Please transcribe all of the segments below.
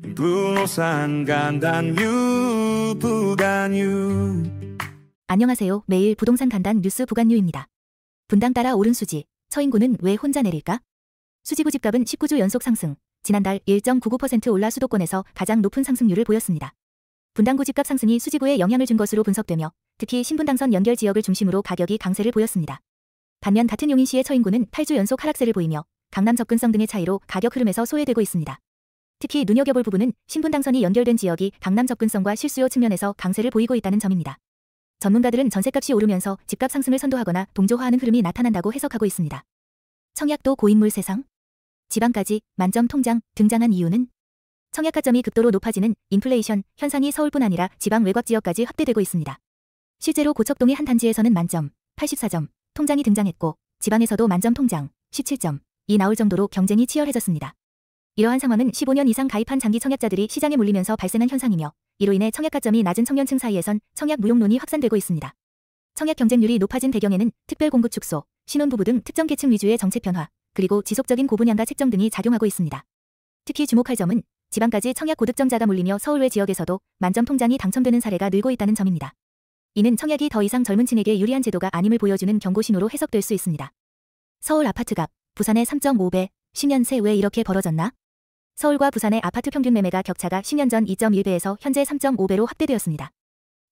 부동산 간단뉴 부간뉴. 안녕하세요. 매일 부동산 간단 뉴스 부간뉴입니다. 분당 따라 오른 수지, 처인구는 왜 혼자 내릴까? 수지구 집값은 19주 연속 상승, 지난달 1.99% 올라 수도권에서 가장 높은 상승률을 보였습니다. 분당구 집값 상승이 수지구에 영향을 준 것으로 분석되며 특히 신분당선 연결 지역을 중심으로 가격이 강세를 보였습니다. 반면 같은 용인시의 처인구는 8주 연속 하락세를 보이며 강남 접근성 등의 차이로 가격 흐름에서 소외되고 있습니다. 특히 눈여겨볼 부분은 신분당선이 연결된 지역이 강남 접근성과 실수요 측면에서 강세를 보이고 있다는 점입니다. 전문가들은 전세값이 오르면서 집값 상승을 선도하거나 동조화하는 흐름이 나타난다고 해석하고 있습니다. 청약도 고인물 세상? 지방까지 만점 통장 등장한 이유는? 청약가점이 극도로 높아지는 인플레이션 현상이 서울뿐 아니라 지방 외곽 지역까지 확대되고 있습니다. 실제로 고척동의 한 단지에서는 만점 84점 통장이 등장했고 지방에서도 만점 통장 17점이 나올 정도로 경쟁이 치열해졌습니다. 이러한 상황은 15년 이상 가입한 장기 청약자들이 시장에 몰리면서 발생한 현상이며 이로 인해 청약가점이 낮은 청년층 사이에선 청약 무용론이 확산되고 있습니다. 청약 경쟁률이 높아진 배경에는 특별 공급 축소, 신혼부부 등 특정 계층 위주의 정책 변화, 그리고 지속적인 고분양가 책정 등이 작용하고 있습니다. 특히 주목할 점은 지방까지 청약 고득점자가 몰리며 서울 외 지역에서도 만점 통장이 당첨되는 사례가 늘고 있다는 점입니다. 이는 청약이 더 이상 젊은 층에게 유리한 제도가 아님을 보여주는 경고 신호로 해석될 수 있습니다. 서울 아파트값, 부산의 3.5배, 10년 새 왜 이렇게 벌어졌나? 서울과 부산의 아파트 평균 매매가 격차가 10년 전 2.1배에서 현재 3.5배로 확대되었습니다.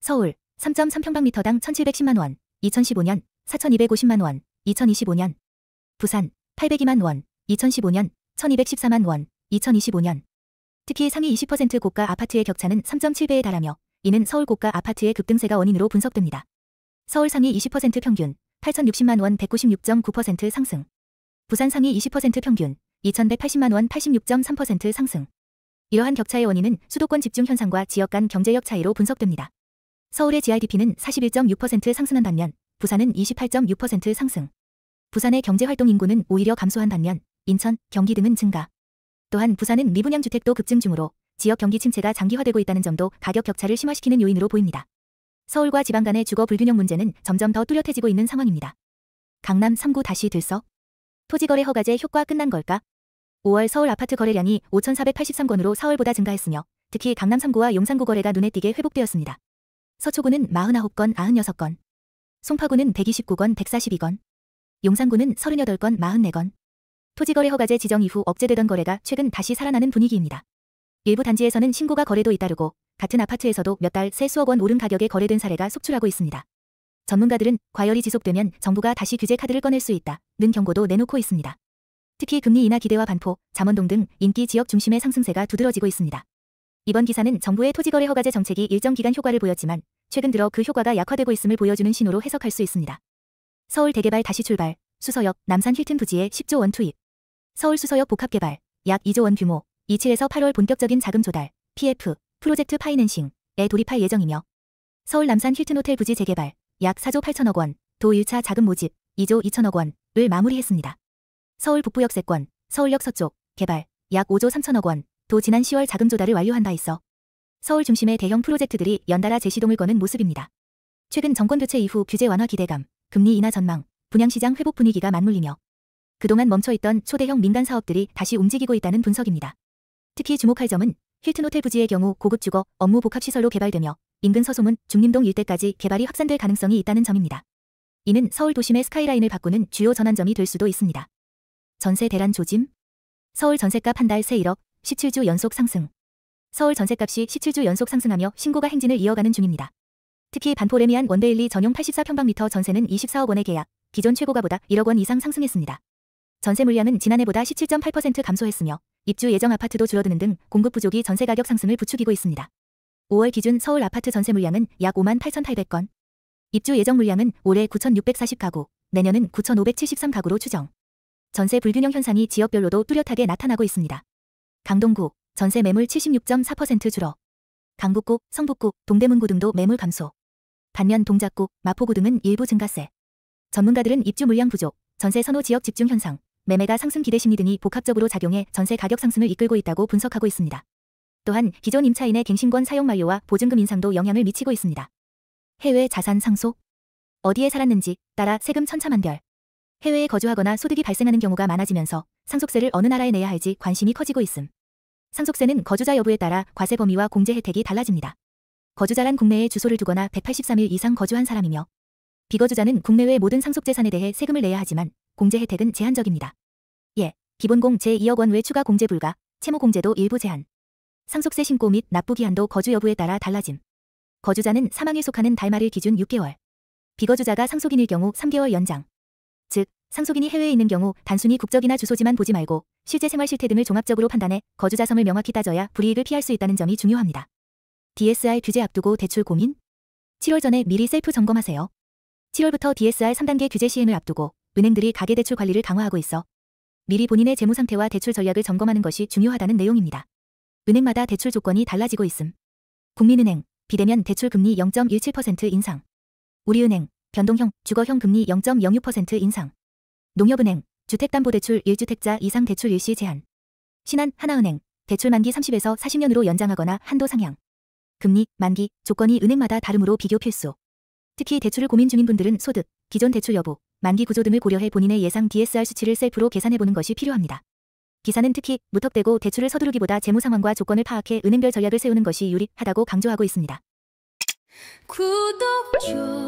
서울 3.3평방미터당 1,710만 원, 2015년 4,250만 원, 2025년. 부산 802만 원, 2015년 1,214만 원, 2025년. 특히 상위 20% 고가 아파트의 격차는 3.7배에 달하며 이는 서울 고가 아파트의 급등세가 원인으로 분석됩니다. 서울 상위 20% 평균 8,060만 원 196.9% 상승. 부산 상위 20% 평균 2,180만 원 86.3% 상승. 이러한 격차의 원인은 수도권 집중 현상과 지역 간 경제력 차이로 분석됩니다. 서울의 GRDP는 41.6% 상승한 반면 부산은 28.6% 상승. 부산의 경제활동 인구는 오히려 감소한 반면 인천, 경기 등은 증가. 또한 부산은 미분양 주택도 급증 중으로 지역 경기 침체가 장기화되고 있다는 점도 가격 격차를 심화시키는 요인으로 보입니다. 서울과 지방 간의 주거 불균형 문제는 점점 더 뚜렷해지고 있는 상황입니다. 강남 3구 다시 들썩? 토지거래 허가제 효과 끝난 걸까? 5월 서울 아파트 거래량이 5,483건으로 4월보다 증가했으며 특히 강남 3구와 용산구 거래가 눈에 띄게 회복되었습니다. 서초구는 49건 96건, 송파구는 129건 142건, 용산구는 38건 44건. 토지거래 허가제 지정 이후 억제되던 거래가 최근 다시 살아나는 분위기입니다. 일부 단지에서는 신고가 거래도 잇따르고 같은 아파트에서도 몇 달 새 수억 원 오른 가격에 거래된 사례가 속출하고 있습니다. 전문가들은 과열이 지속되면 정부가 다시 규제 카드를 꺼낼 수 있다는 경고도 내놓고 있습니다. 특히 금리 인하 기대와 반포, 잠원동 등 인기 지역 중심의 상승세가 두드러지고 있습니다. 이번 기사는 정부의 토지거래 허가제 정책이 일정 기간 효과를 보였지만 최근 들어 그 효과가 약화되고 있음을 보여주는 신호로 해석할 수 있습니다. 서울 대개발 다시 출발, 수서역, 남산 힐튼 부지에 10조 원 투입. 서울 수서역 복합개발, 약 2조 원 규모, 2칠에서 8월 본격적인 자금 조달, PF, 프로젝트 파이낸싱에 돌입할 예정이며 서울 남산 힐튼 호텔 부지 재개발, 약 4조 8천억 원, 도 1차 자금 모집, 2조 2천억 원을 마무리했습니다. 서울 북부 역세권, 서울역 서쪽, 개발, 약 5조 3천억 원, 도 지난 10월 자금 조달을 완료한 바 있어 서울 중심의 대형 프로젝트들이 연달아 재시동을 거는 모습입니다. 최근 정권 교체 이후 규제 완화 기대감, 금리 인하 전망, 분양시장 회복 분위기가 맞물리며 그동안 멈춰있던 초대형 민간 사업들이 다시 움직이고 있다는 분석입니다. 특히 주목할 점은 힐튼 호텔 부지의 경우 고급 주거, 업무 복합시설로 개발되며 인근 서소문, 중림동 일대까지 개발이 확산될 가능성이 있다는 점입니다. 이는 서울 도심의 스카이라인을 바꾸는 주요 전환점이 될 수도 있습니다. 전세 대란 조짐? 서울 전세값 한 달 새 1억, 17주 연속 상승. 서울 전세값이 17주 연속 상승하며 신고가 행진을 이어가는 중입니다. 특히 반포 레미안 원데일리 전용 84평방미터 전세는 24억 원의 계약, 기존 최고가보다 1억 원 이상 상승했습니다. 전세 물량은 지난해보다 17.8% 감소했으며 입주 예정 아파트도 줄어드는 등 공급 부족이 전세 가격 상승을 부추기고 있습니다. 5월 기준 서울 아파트 전세 물량은 약 58,800건. 입주 예정 물량은 올해 9,640가구, 내년은 9,573가구로 추정. 전세 불균형 현상이 지역별로도 뚜렷하게 나타나고 있습니다. 강동구, 전세 매물 76.4% 줄어. 강북구, 성북구, 동대문구 등도 매물 감소. 반면 동작구, 마포구 등은 일부 증가세. 전문가들은 입주 물량 부족, 전세 선호 지역 집중 현상, 매매가 상승 기대 심리 등이 복합적으로 작용해 전세 가격 상승을 이끌고 있다고 분석하고 있습니다. 또한 기존 임차인의 갱신권 사용 만료와 보증금 인상도 영향을 미치고 있습니다. 해외 자산 상속? 어디에 살았는지 따라 세금 천차만별. 해외에 거주하거나 소득이 발생하는 경우가 많아지면서 상속세를 어느 나라에 내야 할지 관심이 커지고 있음. 상속세는 거주자 여부에 따라 과세 범위와 공제 혜택이 달라집니다. 거주자란 국내에 주소를 두거나 183일 이상 거주한 사람이며 비거주자는 국내외 모든 상속재산에 대해 세금을 내야 하지만 공제 혜택은 제한적입니다. 예, 기본공 제2억 원 외 추가 공제 불가, 채무 공제도 일부 제한. 상속세 신고 및 납부 기한도 거주 여부에 따라 달라짐. 거주자는 사망에 속하는 달말일 기준 6개월. 비거주자가 상속인일 경우 3개월 연장. 즉, 상속인이 해외에 있는 경우 단순히 국적이나 주소지만 보지 말고 실제 생활 실태 등을 종합적으로 판단해 거주자 성을 명확히 따져야 불이익을 피할 수 있다는 점이 중요합니다. DSR 규제 앞두고 대출 고민? 7월 전에 미리 셀프 점검하세요. 7월부터 DSR 3단계 규제 시행을 앞두고 은행들이 가계대출 관리를 강화하고 있어 미리 본인의 재무 상태와 대출 전략을 점검하는 것이 중요하다는 내용입니다. 은행마다 대출 조건이 달라지고 있음. 국민은행, 비대면 대출 금리 0.17% 인상. 우리은행, 변동형, 주거형 금리 0.06% 인상. 농협은행, 주택담보대출 1주택자 이상 대출 일시 제한. 신한, 하나은행, 대출 만기 30에서 40년으로 연장하거나 한도 상향. 금리, 만기, 조건이 은행마다 다르므로 비교 필수. 특히 대출을 고민 중인 분들은 소득, 기존 대출 여부, 만기 구조 등을 고려해 본인의 예상 DSR 수치를 셀프로 계산해보는 것이 필요합니다. 기사는 특히 무턱대고 대출을 서두르기보다 재무 상황과 조건을 파악해 은행별 전략을 세우는 것이 유리하다고 강조하고 있습니다. 구독, 좋아요